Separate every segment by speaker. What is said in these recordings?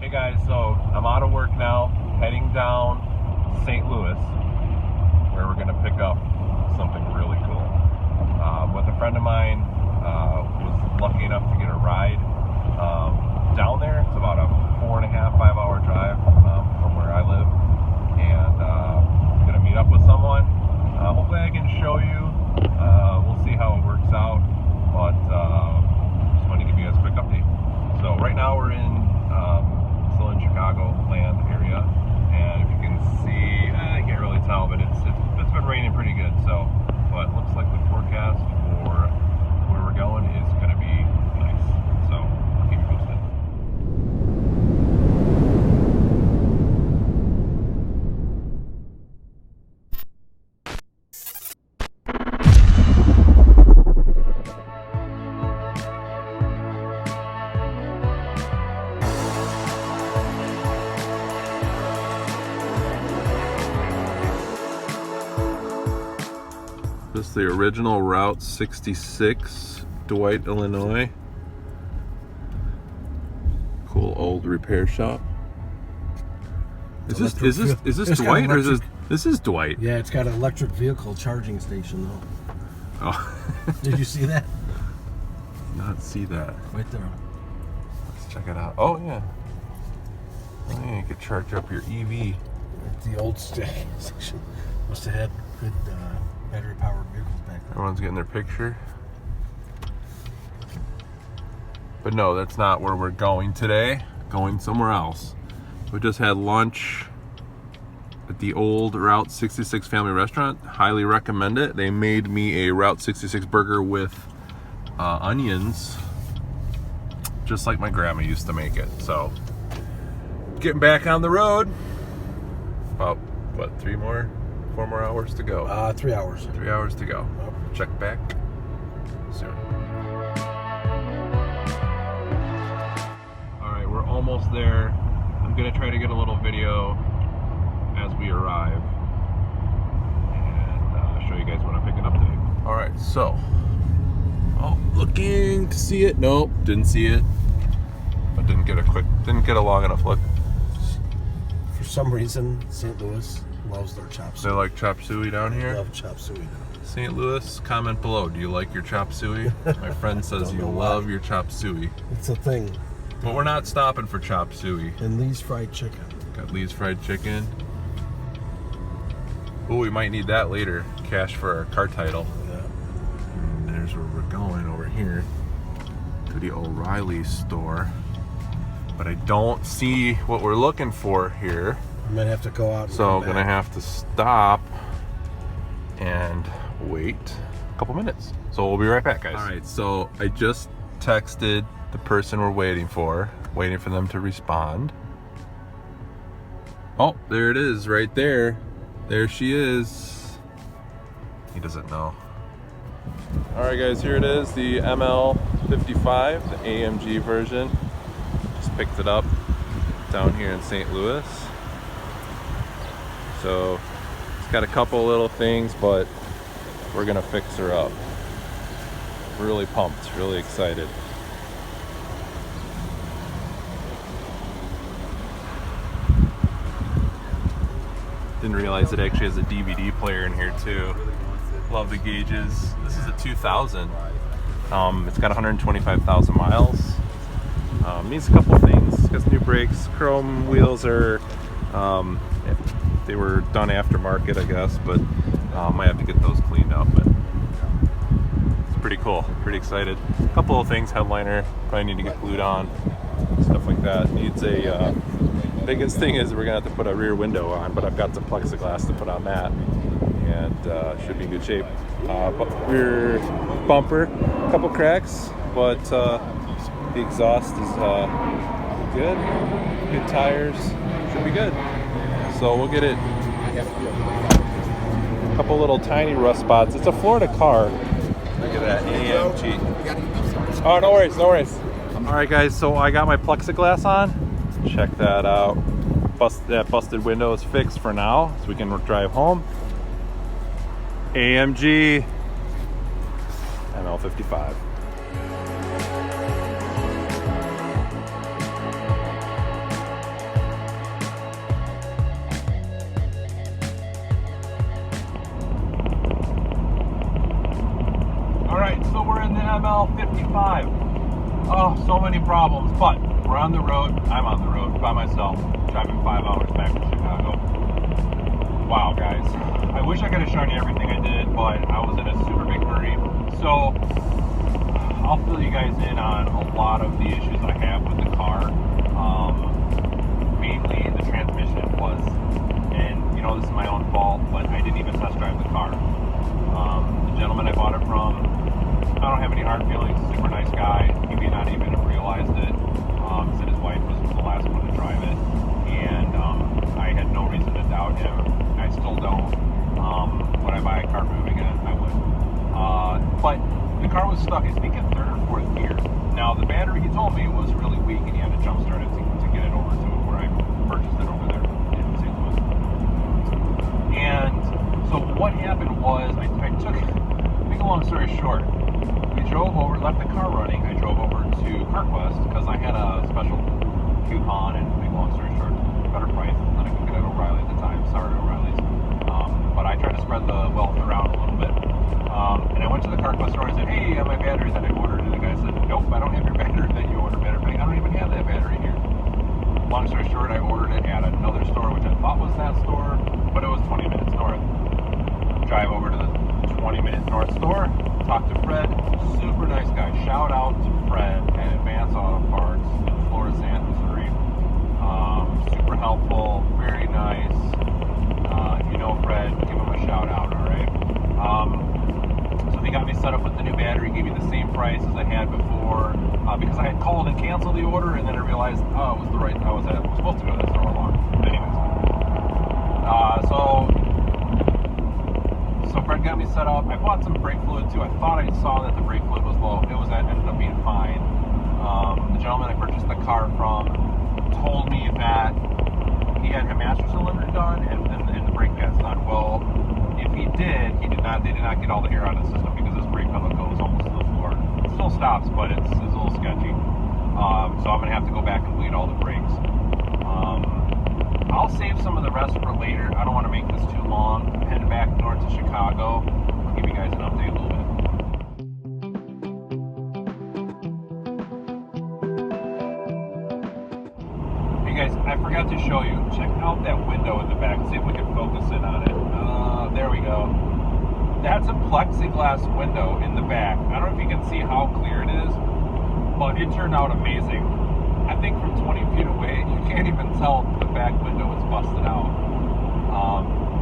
Speaker 1: Hey guys, so I'm out of work now, heading down St. Louis, where we're gonna pick up something really cool. With a friend of mine, was lucky enough to get a ride down there. It's about a 4.5, 5-hour drive from where I live, and I'm gonna meet up with someone. Hopefully I can show you. We'll see how it works out, but just wanted to give you guys a quick update. So right now we're still in Chicago land area, and if you can see, I can't really tell, but it's been raining pretty good. So, but it looks like the forecast for where we're going is going to be nice. So I'll keep you posted. This is the original Route 66, Dwight, Illinois. Cool old repair shop. Is this Dwight or is this is Dwight?
Speaker 2: Yeah, it's got an electric vehicle charging station though.
Speaker 1: Oh.
Speaker 2: Did you see that?
Speaker 1: Not see that.
Speaker 2: Right there.
Speaker 1: Let's check it out. Oh yeah. Oh yeah, you could charge up your EV.
Speaker 2: The old station must have had good battery powered vehicles back then.
Speaker 1: Everyone's getting their picture. But no, that's not where we're going today. Going somewhere else. We just had lunch at the old Route 66 family restaurant. Highly recommend it. They made me a Route 66 burger with onions, just like my grandma used to make it. So, getting back on the road. About, what, 4 more hours to go?
Speaker 2: 3 hours.
Speaker 1: 3 hours to go.
Speaker 2: Yep.
Speaker 1: Check back soon. Alright, we're almost there. I'm going to try to get a little video as we arrive and show you guys what I'm picking up today. Alright, so, looking to see it. Nope, didn't see it. But didn't get a long enough look.
Speaker 2: For some reason, St. Louis loves their chop suey.
Speaker 1: They like chop suey down here?
Speaker 2: They love chop suey.
Speaker 1: St. Louis, comment below. Do you like your chop suey? My friend says you love your chop suey.
Speaker 2: It's a thing.
Speaker 1: But we're not stopping for chop suey.
Speaker 2: And Lee's fried chicken.
Speaker 1: Got Lee's fried chicken. Oh, we might need that later. Cash for our car title.
Speaker 2: Yeah.
Speaker 1: And there's where we're going over here to the O'Reilly store. But I don't see what we're looking for here.
Speaker 2: I might have to go out and
Speaker 1: So I'm
Speaker 2: come
Speaker 1: gonna
Speaker 2: back.
Speaker 1: have to stop and wait a couple minutes. So we'll be right back, guys. All right, so I just texted the person we're waiting for them to respond. Oh, there it is, right there. There she is. He doesn't know. All right, guys, here it is, the ML55, the AMG version. Just picked it up down here in St. Louis. So it's got a couple little things, but we're gonna fix her up. Really pumped, really excited. Didn't realize it actually has a DVD player in here too. Love the gauges. This is a 2000. It's got 125,000 miles. Needs a couple things. It's got some new brakes. Chrome wheels are, they were done aftermarket, I guess, but might have to get those cleaned up. But it's pretty cool. Pretty excited. A couple of things. Headliner probably need to get glued on. Stuff like that. Needs a. Biggest thing is we're gonna have to put a rear window on, but I've got some plexiglass to put on that, and should be in good shape. Rear bumper, a couple cracks, but the exhaust is good. Good tires, should be good. So we'll get it. A couple little tiny rust spots. It's a Florida car. Look at that AMG. Oh, no worries, no worries. All right, guys. So I got my plexiglass on. Check that out. That busted window is fixed for now, so we can drive home. AMG ML55. problems, but we're on the road. I'm on the road by myself, driving 5 hours back to Chicago. Wow, guys. I wish I could have shown you everything I did, but I was in a super big hurry. So I'll fill you guys in on a lot of the issues I have with the car. Mainly the transmission was, and you know, this is my own fault, but I didn't even test drive the car. The gentleman I bought it from, I don't have any hard feelings, super nice guy. He may not even have realized it. Said his wife was the last one to drive it, and I had no reason to doubt him. I still don't. Would I buy a car moving it? I would. But the car was stuck, I think, in 3rd or 4th gear. Now, the battery, he told me, was really weak, and he had to jump start it to get it over to where I purchased it over there in St. Louis. And so what happened was, I took, make a long story short, we drove over, left the car running. I drove over to CarQuest because I had a special coupon, and make a long story short, better price than I could get at O'Reilly at the time. Sorry, O'Reilly's. But I tried to spread the wealth around a little bit. And I went to the CarQuest store and said, hey, my battery that I ordered. And the guy said, nope, I don't have your battery that you ordered. I don't even have that battery here. Long story short, I ordered it at another store, which I thought was that store, but it was 20 minutes north. Drive over to the 20-minute north store, talk to Fred, super nice guy. Shout out to Fred at Advanced Auto Parts in Florida, Missouri. Super helpful, very nice. If you know Fred, give him a shout out, all right? So they got me set up with the new battery, gave me the same price as I had before, because I had called and canceled the order, and then I realized, oh, it was the right, I was supposed to go to that store all along. Anyways, so Fred got me set up. I bought some brake fluid too. I thought I saw that the brake fluid was low. Ended up being fine. The gentleman I purchased the car from told me that he had a master cylinder done and the brake pads done. Well, if he did, they did not get all the air out of the system because this brake pedal goes almost to the floor. It still stops, but it's a little sketchy. So I'm gonna have to go back and bleed all the brakes. I'll save some of the rest for later. I don't want to make this too long. I'm heading back north to Chicago. I'll give you guys an update a little bit. Hey guys, I forgot to show you. Check out that window in the back. See if we can focus in on it. There we go. That's a plexiglass window in the back. I don't know if you can see how clear it is, but it turned out amazing. I think from 20 feet away, you can't even tell the back window is busted out.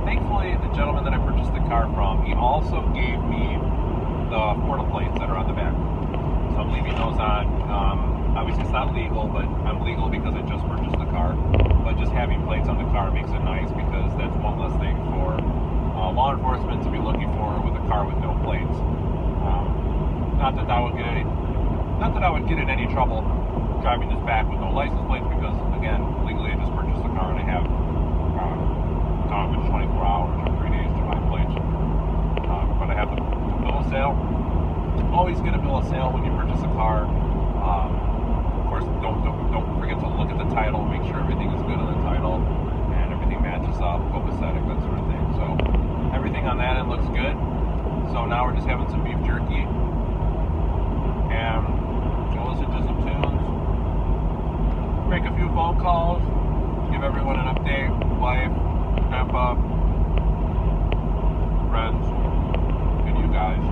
Speaker 1: Thankfully, the gentleman that I purchased the car from, he also gave me the portal plates that are on the back. So I'm leaving those on. Obviously, it's not legal, but I'm legal because I just purchased the car. But just having plates on the car makes it nice because that's one less thing for law enforcement to be looking for with a car with no plates. Not that I would get in any trouble driving this back with no license plates because, again, legally I just purchased the car and I have it's 24 hours or 3 days to buy plates. But I have the bill of sale. Always get a bill of sale when you purchase a car. Of course, don't forget to look at the title, make sure everything is good on the title and everything matches up, copacetic, that sort of thing. So everything on that end looks good. So now we're just having some beef jerky and listen to some tunes, make a few phone calls, give everyone an update, wife, grandpa, friends, and you guys.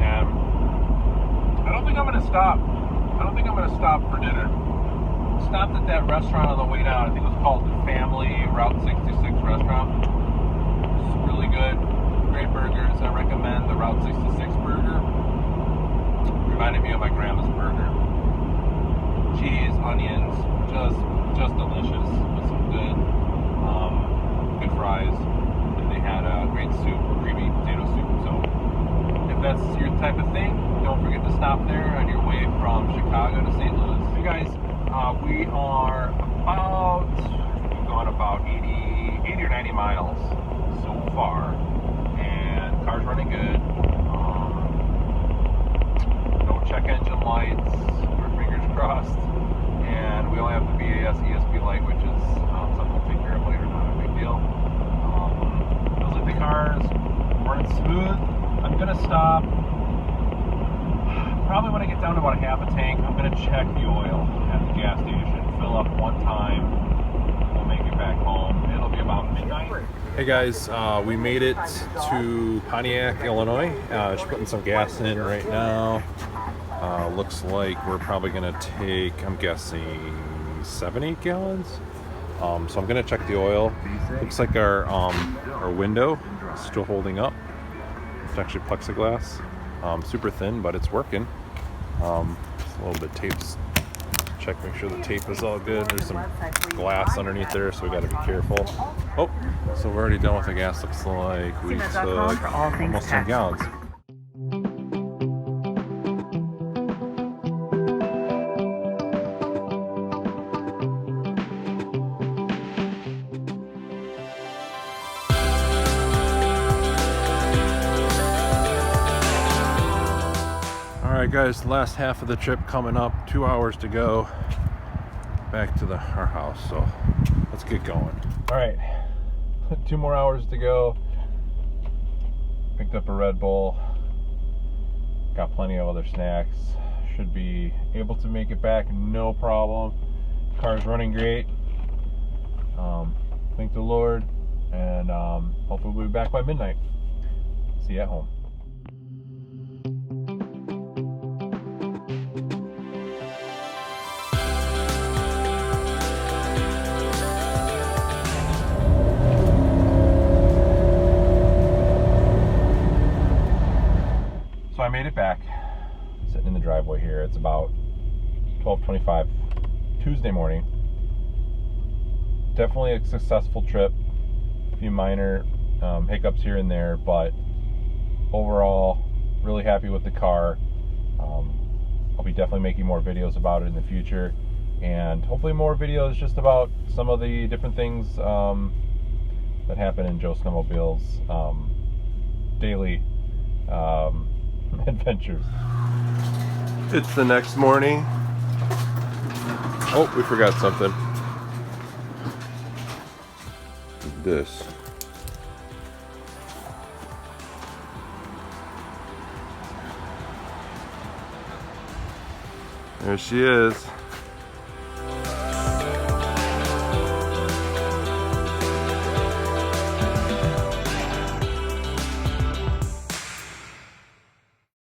Speaker 1: And I don't think I'm going to stop. I don't think I'm going to stop for dinner. Stopped at that restaurant on the way down. I think it was called the Family Route 66 restaurant. It's really good. Great burgers. I recommend the Route 66 burger. Reminded me of my grandma's burger. Cheese, onions, just delicious with some good fries. And they had a great soup, creamy potato soup. So if that's your type of thing, don't forget to stop there on your way from Chicago to St. Louis. Hey guys, we are we've gone about 80 or 90 miles so far, and car's running good. No check engine lights, our fingers crossed, and we only have the BAS ESP light, which is something we'll take care of later, not a big deal. Feels like the car's running smooth. I'm gonna stop probably when I get get down to about a half a tank, I'm going to check the oil at the gas station, fill up one time, we'll make it back home. It'll be about midnight. Hey guys, we made it to Pontiac, Illinois. Just putting some gas in right now. Looks like we're probably going to take, I'm guessing, 7-8 gallons. So I'm going to check the oil. Looks like our window is still holding up. It's actually plexiglass. Super thin, but it's working. Just a little bit of tape. Check, make sure the tape is all good. There's some glass underneath there, so we got to be careful. Oh, so we're already done with the gas. Looks like we took almost 10 gallons. Alright guys, last half of the trip coming up, 2 hours to go back to our house, so let's get going. Alright, 2 more hours to go. Picked up a Red Bull, got plenty of other snacks, should be able to make it back no problem. Car's running great, thank the Lord, and hopefully we'll be back by midnight. See you at home. So I made it back, sitting in the driveway here. It's about 12:25 Tuesday morning. Definitely a successful trip. A few minor hiccups here and there, but overall, really happy with the car. I'll be definitely making more videos about it in the future, and hopefully more videos just about some of the different things that happen in Joe Snowmobile's daily adventures. It's the next morning. Oh, we forgot something. This. There she is.